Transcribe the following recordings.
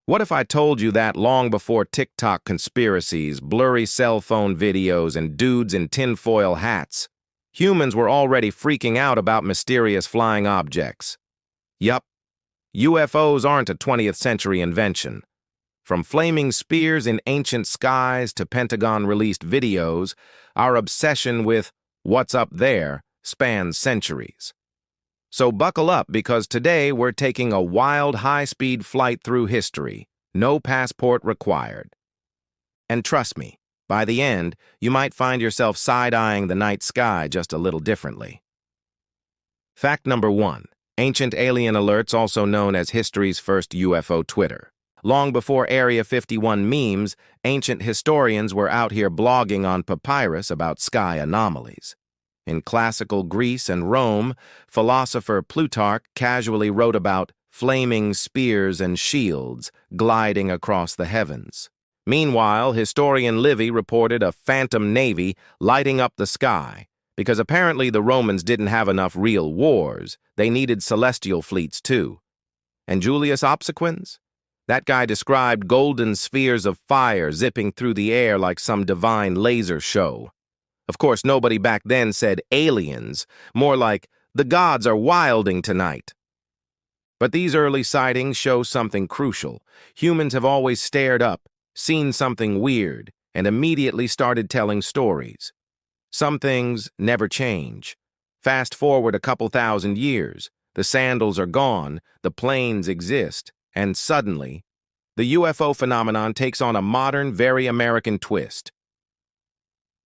What if I told you that long before TikTok conspiracies, blurry cell phone videos, and dudes in tinfoil hats, humans were already freaking out about mysterious flying objects? Yup, UFOs aren't a 20th century invention. From flaming spears in ancient skies to Pentagon-released videos, our obsession with what's up there spans centuries. So buckle up, because today we're taking a wild, high-speed flight through history, no passport required. And trust me, by the end, you might find yourself side-eyeing the night sky just a little differently. Fact number 1. Ancient alien alerts, also known as history's first UFO Twitter. Long before Area 51 memes, ancient historians were out here blogging on papyrus about sky anomalies. In classical Greece and Rome, philosopher Plutarch casually wrote about flaming spears and shields gliding across the heavens. Meanwhile, historian Livy reported a phantom navy lighting up the sky, because apparently the Romans didn't have enough real wars. They needed celestial fleets too. And Julius Obsequens? That guy described golden spheres of fire zipping through the air like some divine laser show. Of course, nobody back then said aliens, more like, the gods are wilding tonight. But these early sightings show something crucial. Humans have always stared up, seen something weird, and immediately started telling stories. Some things never change. Fast forward a couple thousand years, the sandals are gone, the planes exist, and suddenly, the UFO phenomenon takes on a modern, very American twist.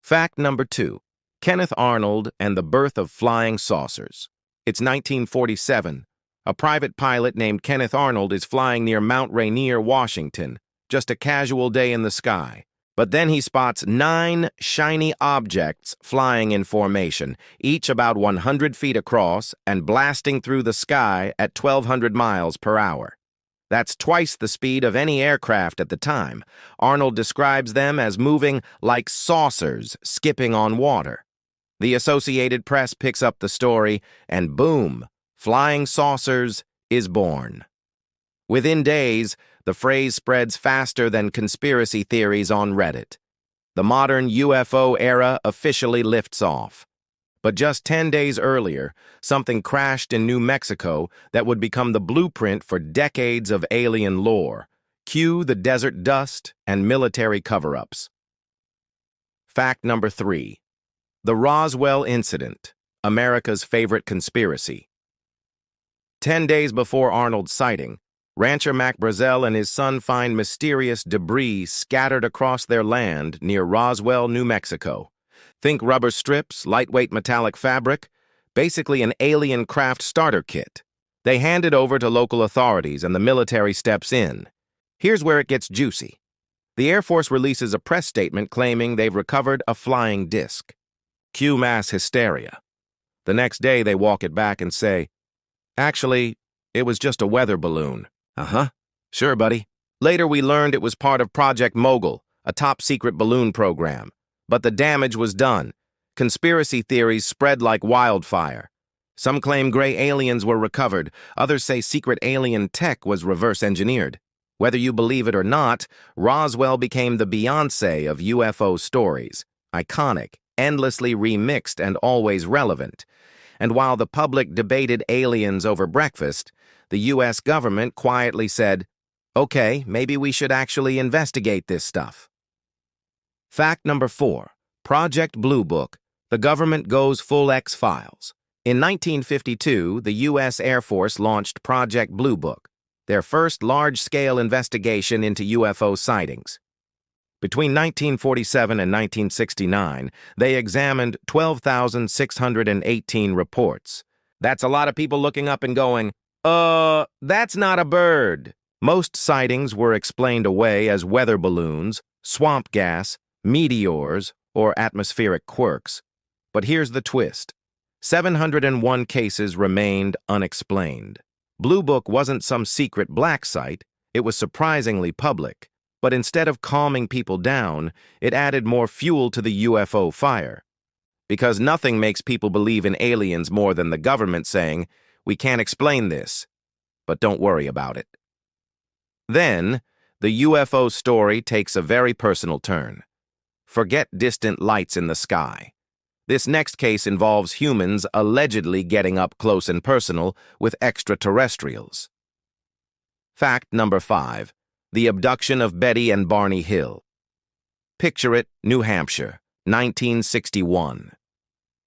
Fact number 2. Kenneth Arnold and the birth of flying saucers. It's 1947. A private pilot named Kenneth Arnold is flying near Mount Rainier, Washington, just a casual day in the sky. But then he spots 9 shiny objects flying in formation, each about 100 feet across and blasting through the sky at 1,200 miles per hour. That's twice the speed of any aircraft at the time. Arnold describes them as moving like saucers skipping on water. The Associated Press picks up the story, and boom, flying saucers is born. Within days, the phrase spreads faster than conspiracy theories on Reddit. The modern UFO era officially lifts off. But just 10 days earlier, something crashed in New Mexico that would become the blueprint for decades of alien lore. Cue the desert dust and military cover-ups. Fact number 3. The Roswell Incident, America's favorite conspiracy. 10 days before Arnold's sighting, rancher Mac Brazel and his son find mysterious debris scattered across their land near Roswell, New Mexico. Think rubber strips, lightweight metallic fabric, basically an alien craft starter kit. They hand it over to local authorities and the military steps in. Here's where it gets juicy. The Air Force releases a press statement claiming they've recovered a flying disc. Cue mass hysteria. The next day they walk it back and say, actually, it was just a weather balloon. Uh-huh. Sure, buddy. Later we learned it was part of Project Mogul, a top-secret balloon program. But the damage was done. Conspiracy theories spread like wildfire. Some claim gray aliens were recovered. Others say secret alien tech was reverse-engineered. Whether you believe it or not, Roswell became the Beyoncé of UFO stories. Iconic, endlessly remixed, and always relevant. And while the public debated aliens over breakfast, the U.S. government quietly said, okay, maybe we should actually investigate this stuff. Fact number 4. Project Blue Book. The government goes full X-Files. In 1952, the U.S. Air Force launched Project Blue Book, their first large-scale investigation into UFO sightings. Between 1947 and 1969, they examined 12,618 reports. That's a lot of people looking up and going, that's not a bird. Most sightings were explained away as weather balloons, swamp gas, meteors, or atmospheric quirks. But here's the twist. 701 cases remained unexplained. Blue Book wasn't some secret black site, it was surprisingly public. But instead of calming people down, it added more fuel to the UFO fire. Because nothing makes people believe in aliens more than the government saying, we can't explain this, but don't worry about it. Then, the UFO story takes a very personal turn. Forget distant lights in the sky. This next case involves humans allegedly getting up close and personal with extraterrestrials. Fact number 5. The abduction of Betty and Barney Hill. Picture it, New Hampshire, 1961.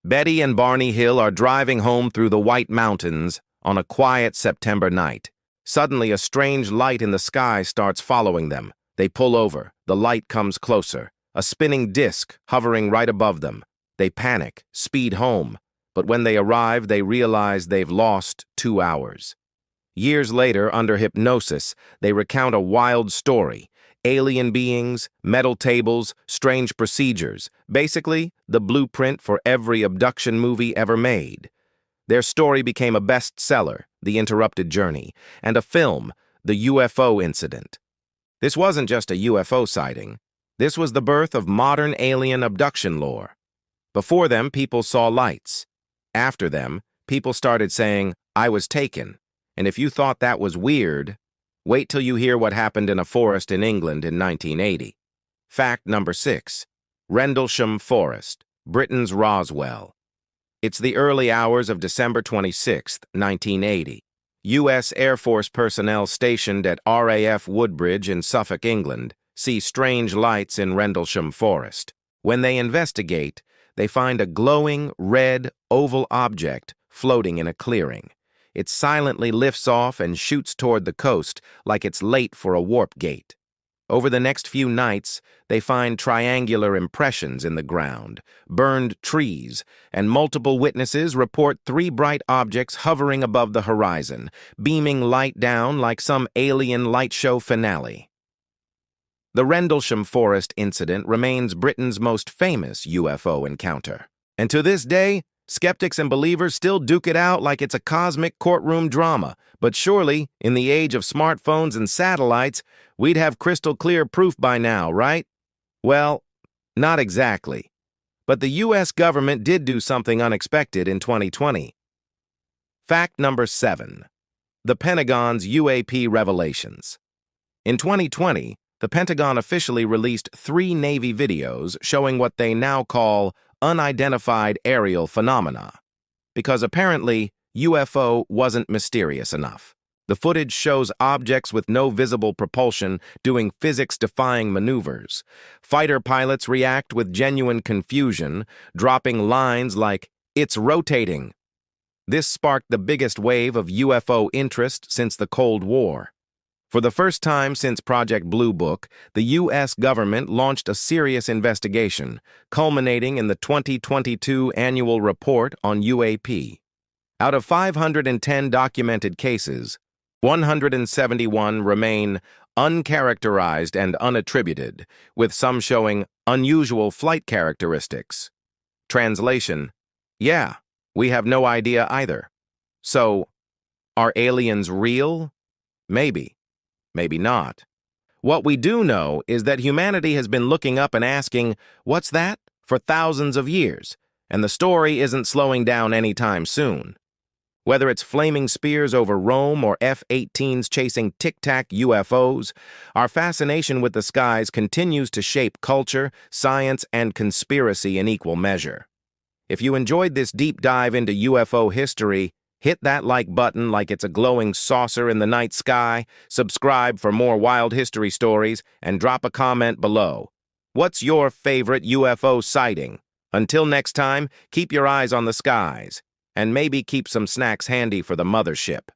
Betty and Barney Hill are driving home through the White Mountains on a quiet September night. Suddenly, a strange light in the sky starts following them. They pull over. The light comes closer. A spinning disc hovering right above them. They panic, speed home. But when they arrive, they realize they've lost 2 hours. Years later, under hypnosis, they recount a wild story. Alien beings, metal tables, strange procedures. Basically, the blueprint for every abduction movie ever made. Their story became a bestseller, The Interrupted Journey, and a film, The UFO Incident. This wasn't just a UFO sighting. This was the birth of modern alien abduction lore. Before them, people saw lights. After them, people started saying, "I was taken." And if you thought that was weird, wait till you hear what happened in a forest in England in 1980. Fact number 6. Rendlesham Forest, Britain's Roswell. It's the early hours of December 26, 1980. U.S. Air Force personnel stationed at RAF Woodbridge in Suffolk, England, see strange lights in Rendlesham Forest. When they investigate, they find a glowing, red, oval object floating in a clearing. It silently lifts off and shoots toward the coast like it's late for a warp gate. Over the next few nights, they find triangular impressions in the ground, burned trees, and multiple witnesses report 3 bright objects hovering above the horizon, beaming light down like some alien light show finale. The Rendlesham Forest incident remains Britain's most famous UFO encounter. And to this day, skeptics and believers still duke it out like it's a cosmic courtroom drama. But surely, in the age of smartphones and satellites, we'd have crystal clear proof by now, right? Well, not exactly. But the U.S. government did do something unexpected in 2020. Fact number 7. The Pentagon's UAP revelations. In 2020, the Pentagon officially released 3 Navy videos showing what they now call unidentified aerial phenomena. Because apparently, UFO wasn't mysterious enough. The footage shows objects with no visible propulsion doing physics-defying maneuvers. Fighter pilots react with genuine confusion, dropping lines like, "It's rotating." This sparked the biggest wave of UFO interest since the Cold War. For the first time since Project Blue Book, the U.S. government launched a serious investigation, culminating in the 2022 Annual Report on UAP. Out of 510 documented cases, 171 remain uncharacterized and unattributed, with some showing unusual flight characteristics. Translation: yeah, we have no idea either. So, are aliens real? Maybe. Maybe not. What we do know is that humanity has been looking up and asking, "What's that?" for thousands of years, and the story isn't slowing down anytime soon. Whether it's flaming spears over Rome or F-18s chasing tic-tac UFOs, our fascination with the skies continues to shape culture, science, and conspiracy in equal measure. If you enjoyed this deep dive into UFO history, hit that like button like it's a glowing saucer in the night sky, subscribe for more wild history stories, and drop a comment below. What's your favorite UFO sighting? Until next time, keep your eyes on the skies, and maybe keep some snacks handy for the mothership.